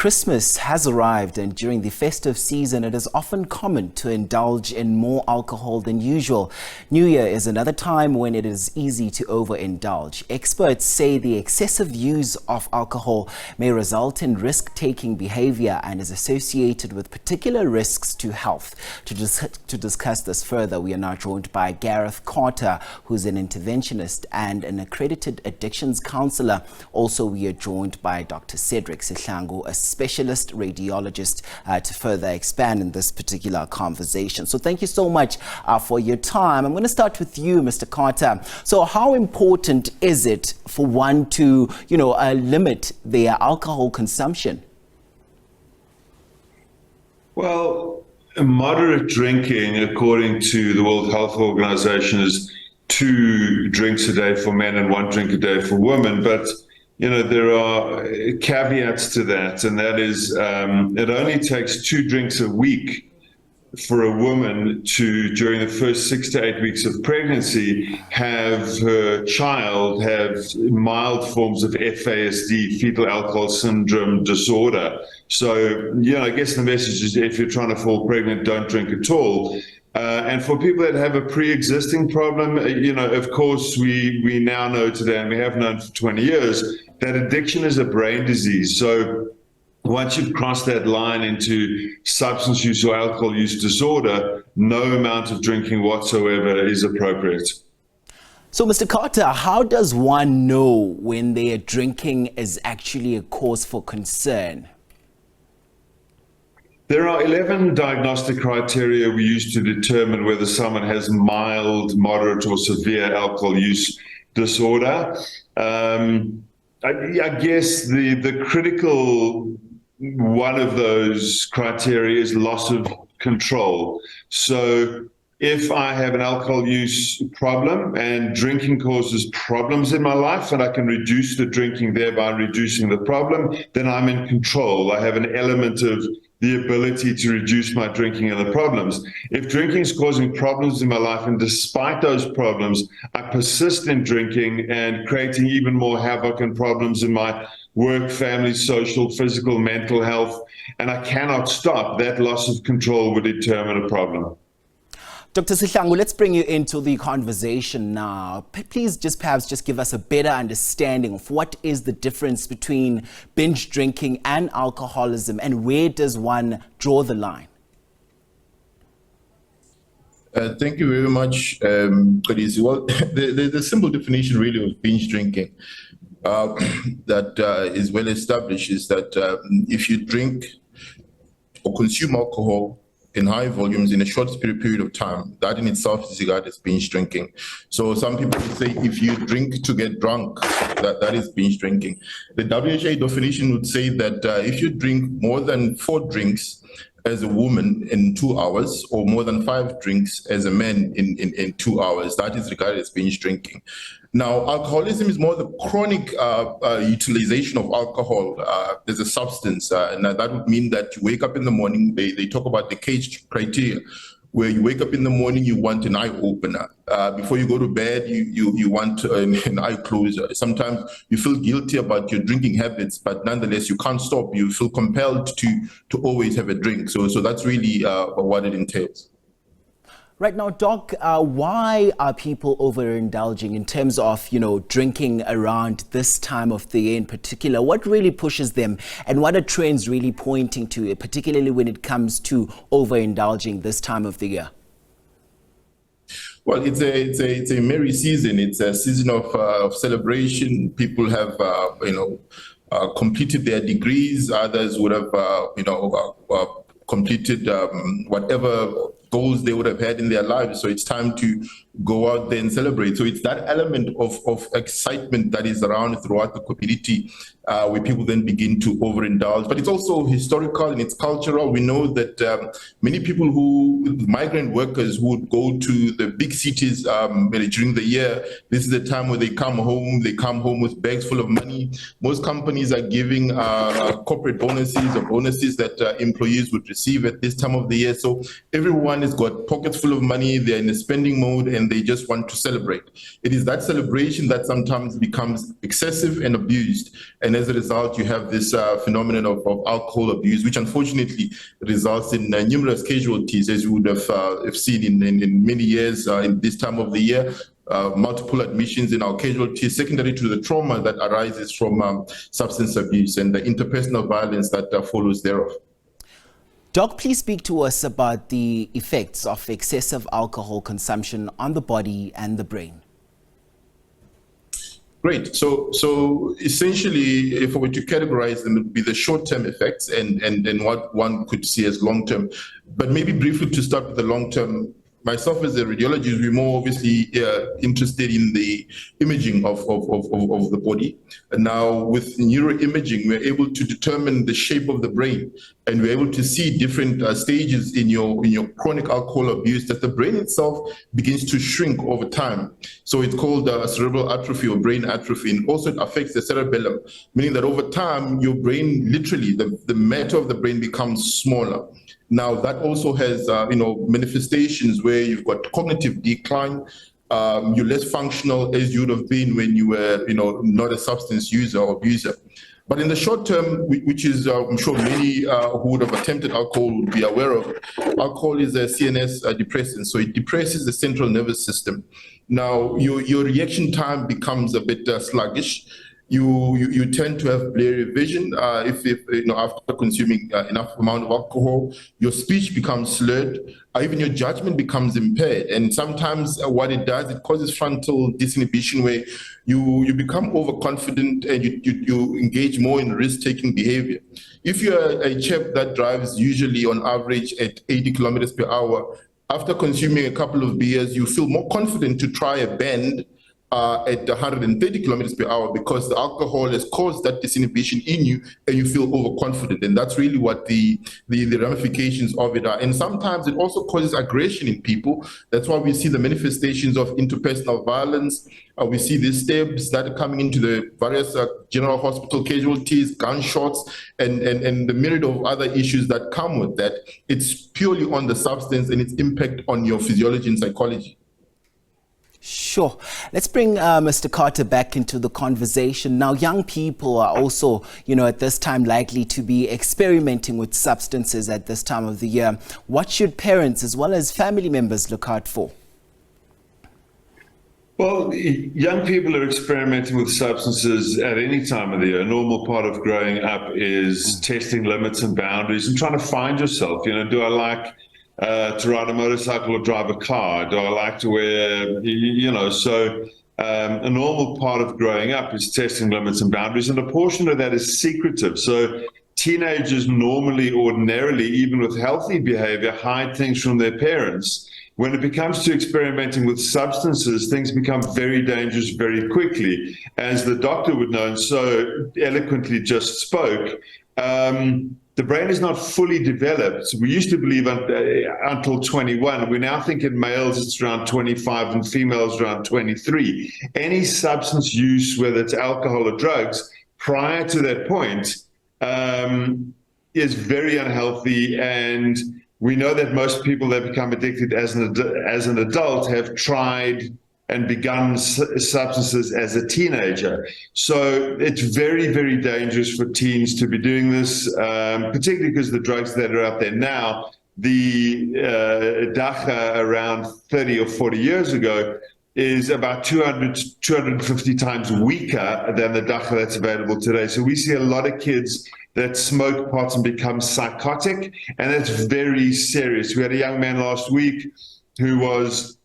Christmas has arrived, and during the festive season, it is often common to indulge in more alcohol than usual. New Year is another time when it is easy to overindulge. Experts say the excessive use of alcohol may result in risk-taking behavior and is associated with particular risks to health. To discuss this further, we are now joined by Gareth Carter, who's an interventionist and an accredited addictions counsellor. Also, we are joined by Dr Cedric Sihlangu, a specialist radiologist, to further expand in this particular conversation. So thank you so much for your time. I'm going to start with you, Mr. Carter. So how important is it for one to, limit their alcohol consumption? Well, moderate drinking, according to the World Health Organization, is 2 drinks a day for men and 1 drink a day for women. But there are caveats to that, and that is it only takes 2 drinks a week for a woman to, during the first 6 to 8 weeks of pregnancy, have her child have mild forms of FASD, fetal alcohol syndrome disorder. So, I guess the message is, if you're trying to fall pregnant, don't drink at all. And for people that have a pre-existing problem, of course, we now know today, and we have known for 20 years, that addiction is a brain disease. So once you've crossed that line into substance use or alcohol use disorder, no amount of drinking whatsoever is appropriate. So, Mr. Carter, how does one know when their drinking is actually a cause for concern? There are 11 diagnostic criteria we use to determine whether someone has mild, moderate, or severe alcohol use disorder. I guess the critical one of those criteria is loss of control. So if I have an alcohol use problem and drinking causes problems in my life, and I can reduce the drinking, thereby reducing the problem, then I'm in control. I have an element of the ability to reduce my drinking and the problems. If drinking is causing problems in my life, and despite those problems, I persist in drinking and creating even more havoc and problems in my work, family, social, physical, mental health, and I cannot stop, that loss of control would determine a problem. Dr. Sihlangu, let's bring you into the conversation now. Please perhaps give us a better understanding of what is the difference between binge drinking and alcoholism, and where does one draw the line? Thank you very much, Khadisi. Well, the simple definition really of binge drinking that is well established is that if you drink or consume alcohol in high volumes in a short period of time, that in itself is regarded as binge drinking. So some people would say if you drink to get drunk, that is binge drinking. The WHO definition would say that if you drink more than 4 drinks as a woman in 2 hours, or more than 5 drinks as a man in 2 hours, that is regarded as binge drinking. Now, alcoholism is more the chronic utilization of alcohol as a substance. And that would mean that you wake up in the morning, they talk about the cage criteria, where you wake up in the morning, you want an eye opener. Before you go to bed, you want an eye closer. Sometimes you feel guilty about your drinking habits, but nonetheless, you can't stop. You feel compelled to always have a drink. So that's really what it entails. Right now, Doc, why are people overindulging in terms of, drinking around this time of the year in particular? What really pushes them, and what are trends really pointing to, particularly when it comes to overindulging this time of the year? Well, it's a merry season. It's a season of celebration. People have, completed their degrees. Others would have, completed whatever goals they would have had in their lives. So it's time to go out there and celebrate. So it's that element of excitement that is around throughout the community, where people then begin to overindulge. But it's also historical and it's cultural. We know that many people migrant workers who would go to the big cities during the year, this is the time where they come home with bags full of money. Most companies are giving corporate bonuses or bonuses that employees would receive at this time of the year. So everyone has got pockets full of money, they're in a spending mode, and and they just want to celebrate. It is that celebration that sometimes becomes excessive and abused. And as a result, you have this phenomenon of alcohol abuse, which unfortunately results in numerous casualties, as you would have seen in many years in this time of the year. Multiple admissions in our casualties, secondary to the trauma that arises from substance abuse and the interpersonal violence that follows thereof. Doc, please speak to us about the effects of excessive alcohol consumption on the body and the brain. Great. So essentially, if we were to categorize them, it would be the short-term effects and what one could see as long-term. But maybe briefly to start with the long-term, myself as a radiologist, we're more obviously interested in the imaging of the body. And now with neuroimaging, we're able to determine the shape of the brain, and we're able to see different stages in your chronic alcohol abuse, that the brain itself begins to shrink over time. So it's called cerebral atrophy or brain atrophy, and also it affects the cerebellum, meaning that over time, your brain, literally, the matter of the brain becomes smaller. Now, that also has, manifestations where you've got cognitive decline. You're less functional as you would have been when you were, not a substance user or abuser. But in the short term, which is, I'm sure many who would have attempted alcohol would be aware of, alcohol is a CNS depressant, so it depresses the central nervous system. Now, your reaction time becomes a bit sluggish. You tend to have blurry vision if after consuming enough amount of alcohol. Your speech becomes slurred, even your judgment becomes impaired. And sometimes what it does, it causes frontal disinhibition, where you become overconfident and you engage more in risk-taking behavior. If you're a chap that drives usually on average at 80 kilometers per hour, after consuming a couple of beers, you feel more confident to try a bend at 130 kilometers per hour, because the alcohol has caused that disinhibition in you and you feel overconfident. And that's really what the ramifications of it are. And sometimes it also causes aggression in people. That's why we see the manifestations of interpersonal violence. We see these stabs that are coming into the various general hospital casualties, gunshots, and the myriad of other issues that come with that. It's purely on the substance and its impact on your physiology and psychology. Sure. Let's bring Mr. Carter back into the conversation. Now, young people are also, at this time likely to be experimenting with substances at this time of the year. What should parents as well as family members look out for? Well, young people are experimenting with substances at any time of the year. A normal part of growing up is testing limits and boundaries and trying to find yourself. Do I like to ride a motorcycle or drive a car? Do I like to wear, so a normal part of growing up is testing limits and boundaries, and a portion of that is secretive. So teenagers ordinarily, even with healthy behavior, hide things from their parents. When it becomes to experimenting with substances, things become very dangerous very quickly. As the doctor would know and so eloquently just spoke, the brain is not fully developed. We used to believe until 21. We now think in males it's around 25 and females around 23. Any substance use, whether it's alcohol or drugs, prior to that point is very unhealthy. And we know that most people that become addicted as an adult have tried and begun substances as a teenager. So it's very, very dangerous for teens to be doing this, particularly because the drugs that are out there now, the dacha around 30 or 40 years ago is about 200 to 250 times weaker than the dacha that's available today. So we see a lot of kids that smoke pots and become psychotic, and that's very serious. We had a young man last week who was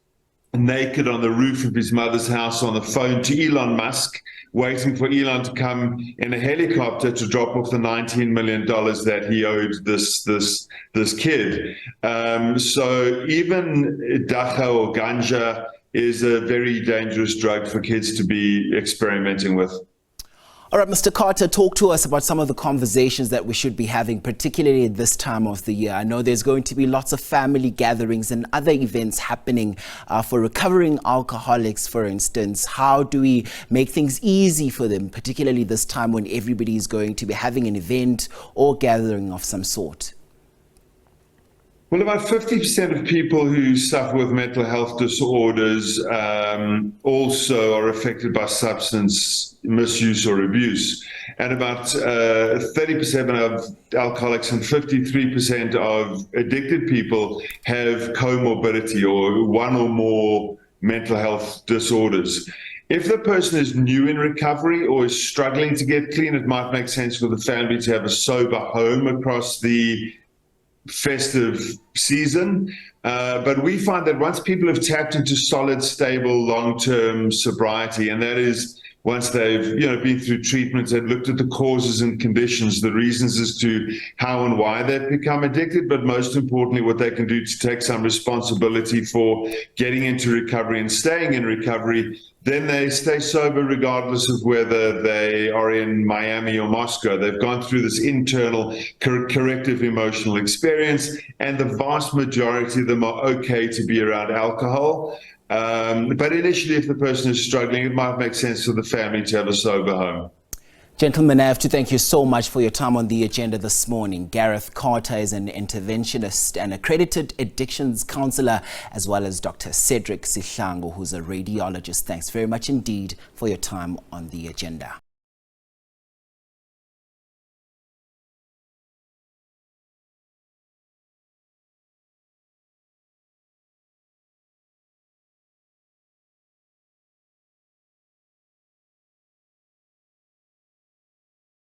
naked on the roof of his mother's house on the phone to Elon Musk, waiting for Elon to come in a helicopter to drop off the $19 million that he owed this kid. So even dacha or ganja is a very dangerous drug for kids to be experimenting with. All right, Mr. Carter, talk to us about some of the conversations that we should be having, particularly at this time of the year. I know there's going to be lots of family gatherings and other events happening for recovering alcoholics, for instance. How do we make things easy for them, particularly this time when everybody is going to be having an event or gathering of some sort? Well, about 50% of people who suffer with mental health disorders also are affected by substance misuse or abuse. And about 30% of alcoholics and 53% of addicted people have comorbidity or one or more mental health disorders. If the person is new in recovery or is struggling to get clean, it might make sense for the family to have a sober home across the festive season. But we find that once people have tapped into solid, stable, long-term sobriety, and that is once they've been through treatments and looked at the causes and conditions, the reasons as to how and why they've become addicted, but most importantly, what they can do to take some responsibility for getting into recovery and staying in recovery, then they stay sober regardless of whether they are in Miami or Moscow. They've gone through this internal corrective emotional experience, and the vast majority of them are okay to be around alcohol. But initially, if the person is struggling, it might make sense for the family to have a sober home. Gentlemen, I have to thank you so much for your time on the agenda this morning. Gareth Carter is an interventionist and accredited addictions counsellor, as well as Dr Cedric Sihlangu, who's a radiologist. Thanks very much indeed for your time on the agenda.